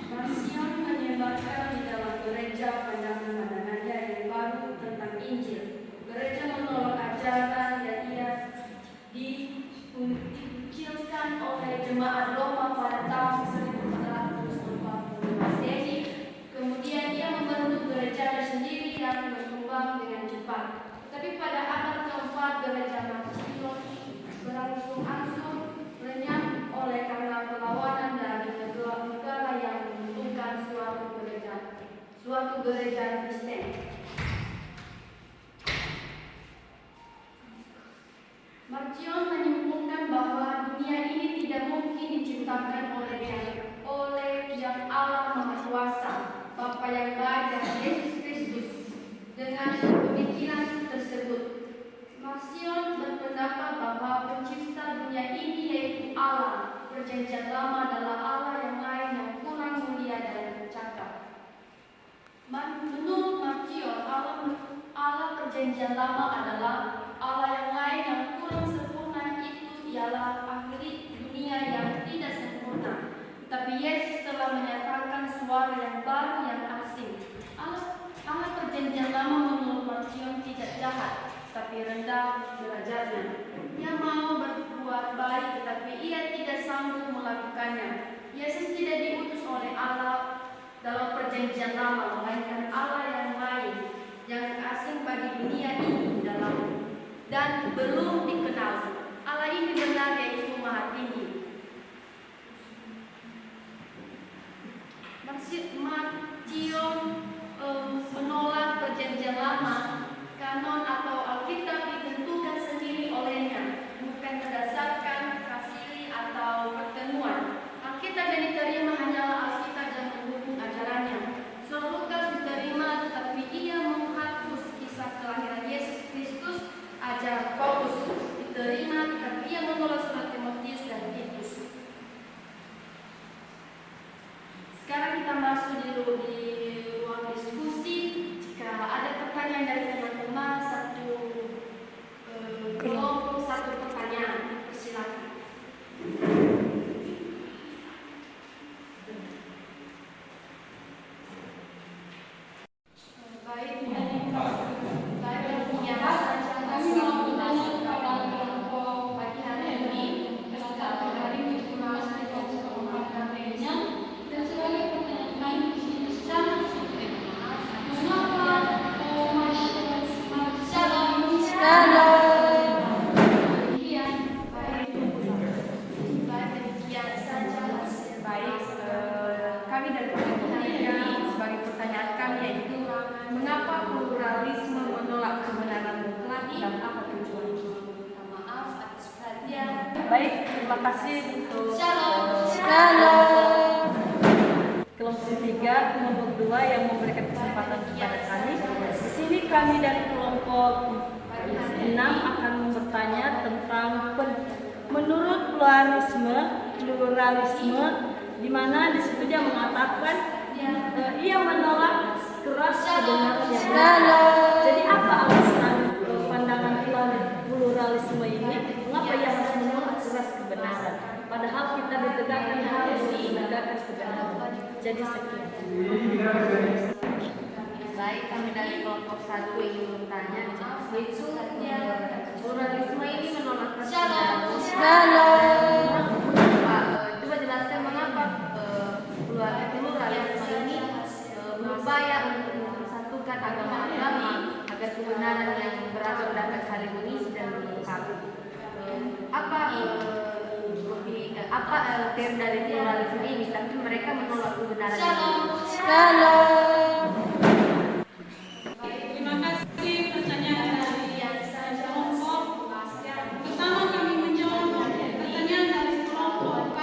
Marsion menyebarkan di dalam gereja pandangan-pandangannya yang baru tentang Injil. Gereja menolak ajaran yang ia dikucilkan oleh jemaat Roma pada tahun 1440 Masehi. Kemudian ia membentuk gerejanya sendiri yang berkembang dengan cepat. Tetapi pada abad keempat gereja Marcion berangsur-angsur lenyap oleh karena perlawanan dari negara yang membutuhkan suatu gereja Kristen. Marcion menyimpulkan bahwa dunia ini tidak mungkin diciptakan oleh yang Allah Maha Kuasa, Bapa yang baik dan Yesus Kristus. Dengan pemikiran tersebut, Marcion berpendapat bahwa pencipta dunia ini yaitu Allah. Perjanjian Lama adalah Allah yang lain yang kurang mulia dan cakap. Menurut Marcion, Allah Perjanjian Lama adalah Allah yang lain yang kurang sempurna, itu ialah akhir dunia yang tidak sempurna. Tapi Yesus telah menyatakan suara yang baru yang asing. Allah Perjanjian Lama menurut Marcion tidak jahat, tapi rendah derajatnya. Ia mau berbuat baik, tetapi ia tidak sanggup melakukannya. Yesus tidak diutus oleh Allah dalam Perjanjian Lama, melainkan Allah yang lain, yang asing bagi dunia ini dan belum dikenal. Allah ini benar, yaitu Maha Tinggi. Marcion menolak Perjanjian Lama. Kanon atau Alkitab ditentukan sendiri olehnya, bukan berdasarkan kasili atau pertemuan. Alkitab yang diterima hanyalah Alkitab dan mendukung ajarannya. Surat Lukas diterima, tetapi ia menghapus kisah kelahiran Yesus Kristus. Ajaran Paulus diterima, tetapi ia menolak surat Timotius dan Titus. Sekarang kita masuk di ruang diskusi. Jika ada pertanyaan dari teman-teman, kelompok satu pertanyaan, silakan. Baik, terima kasih untuk kelompok 3, kelompok 2 yang memberikan kesempatan kepada kami. Di sini kami dari kelompok 6 akan bertanya tentang menurut pluralisme, di mana di situ dia mengatakan ia menolak keras kebenaran. Jadi apa alasan pandangan pluralisme ini? Mengapa ia harus menolak keras kebenaran? Padahal kita ditegakkan harus menegakkan kebenaran. Jadi sekian. Baik, kami dari kelompok 1 ingin bertanya, itu pluralisme ini menolak kebenaran. Coba jelaskan mengapa pluralisme ini berupaya untuk mempersatukan agama-agama agar kebenaran yang berasal dapat saling mengisi dan melengkapi. Apa arti dari pluralisme ini? Tapi mereka menolak kebenaran ini. Terima kasih pertanyaan dari kelompok. Pertama kami menjawab pertanyaan dari kelompok.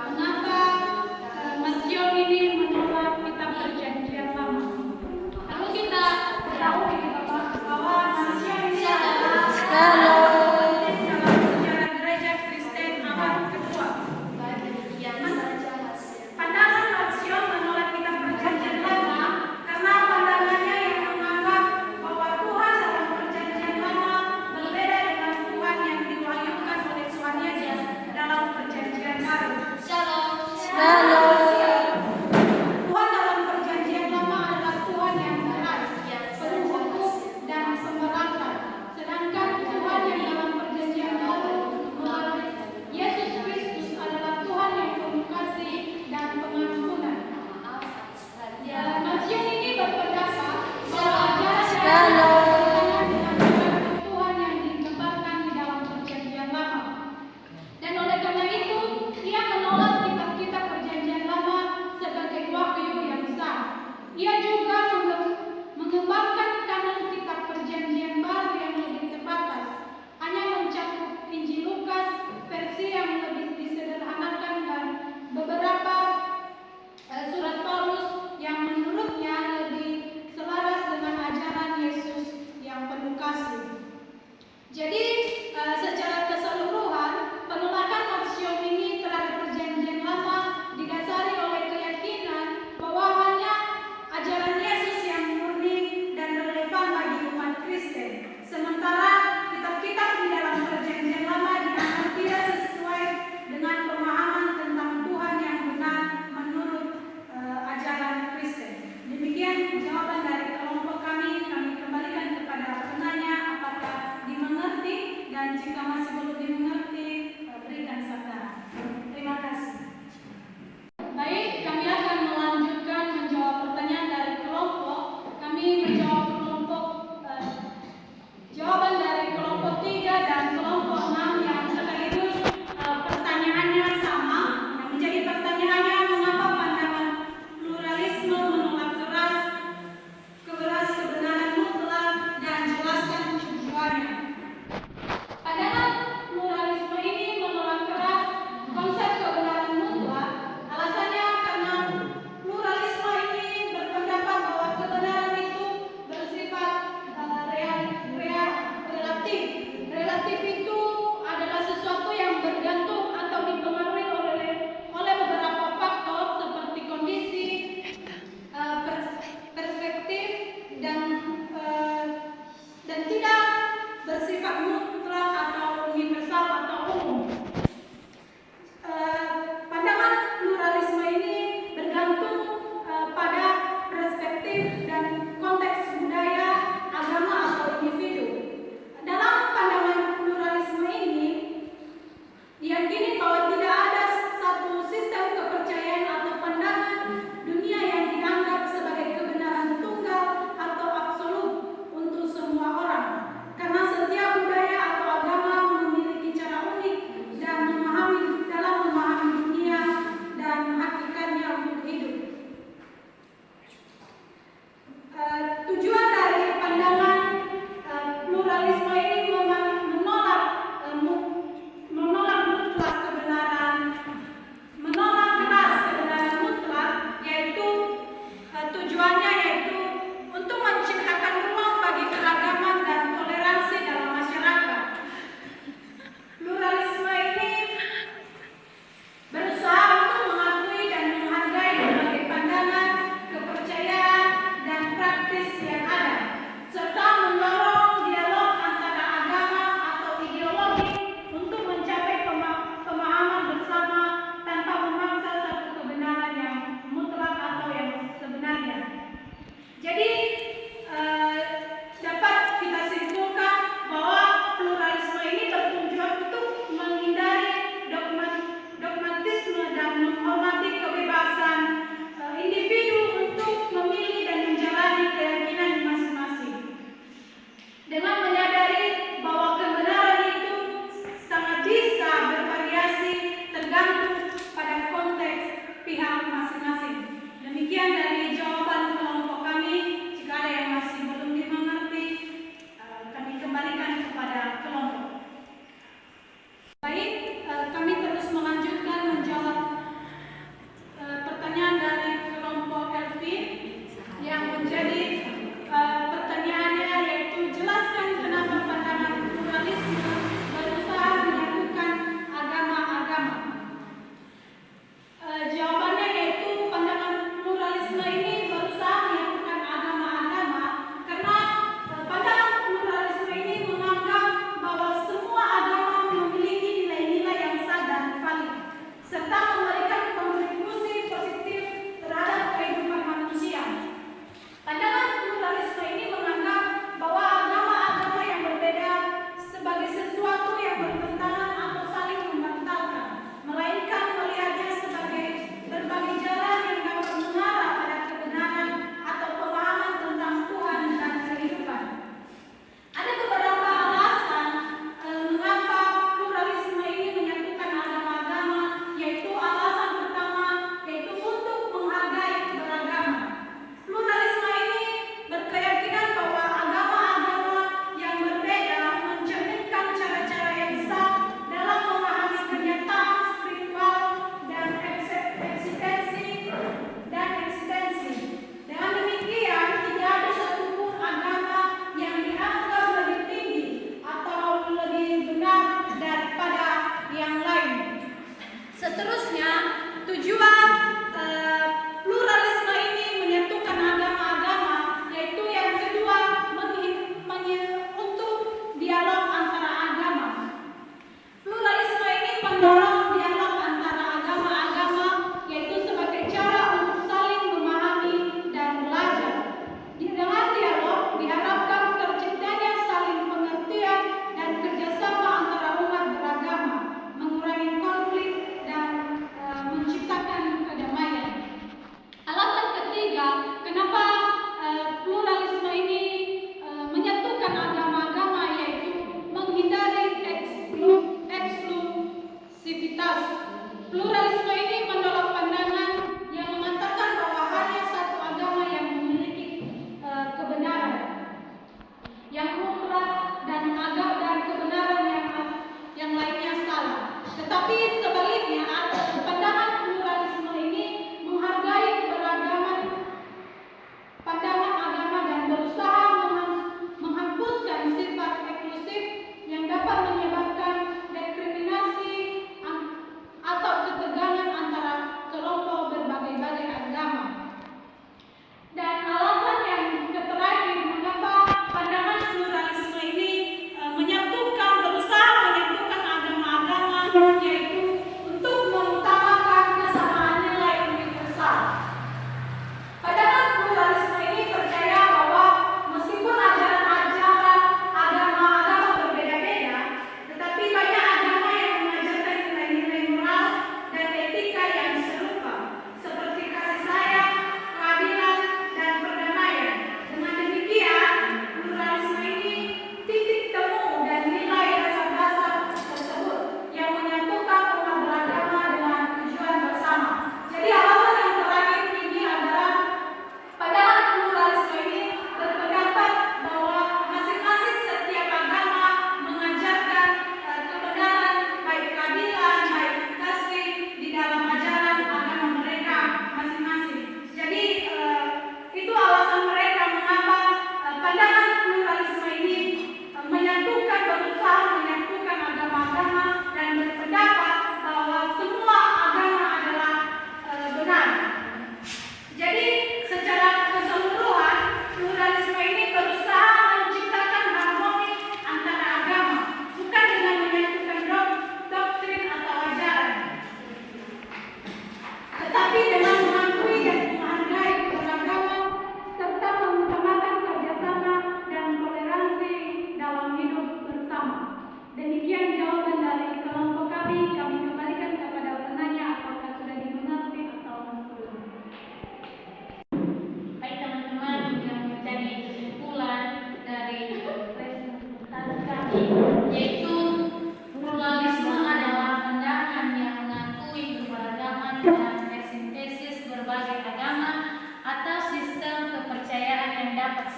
Mengapa Marcion ini menolak kitab Perjanjian Lama? Lalu kita tahu bahwa Marcion ini adalah sejarah gereja Kristen abad kedua. Pandangan Marcion menolak kitab Perjanjian Lama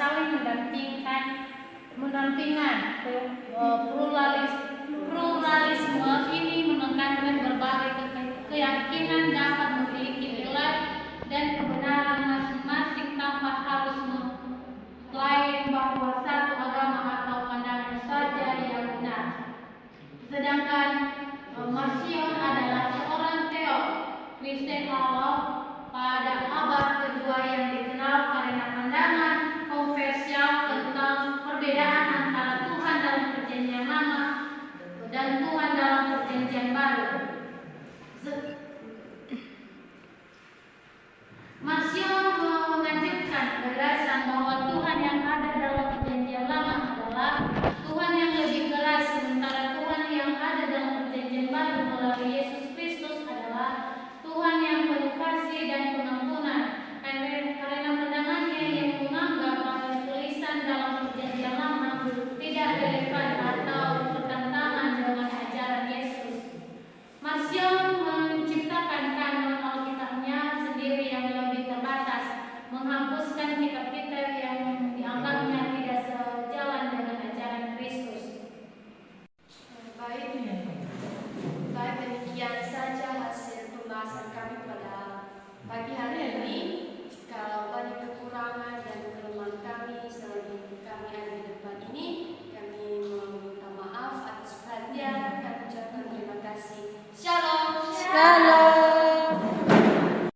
saling mendampingan. Pluralisme ini menekankan berbagai keyakinan dapat memiliki nilai dan kebenaran masing-masing tanpa harus mengklaim bahwa satu agama atau pandangan saja yang benar. Sedangkan Marcion adalah seorang teolog Kristen awal pada abad kedua yang dikenal karena pandangan kontroversial tentang perbedaan antara Tuhan dalam Perjanjian Lama dan Tuhan dalam Perjanjian Baru. Marcion menganjurkan federasi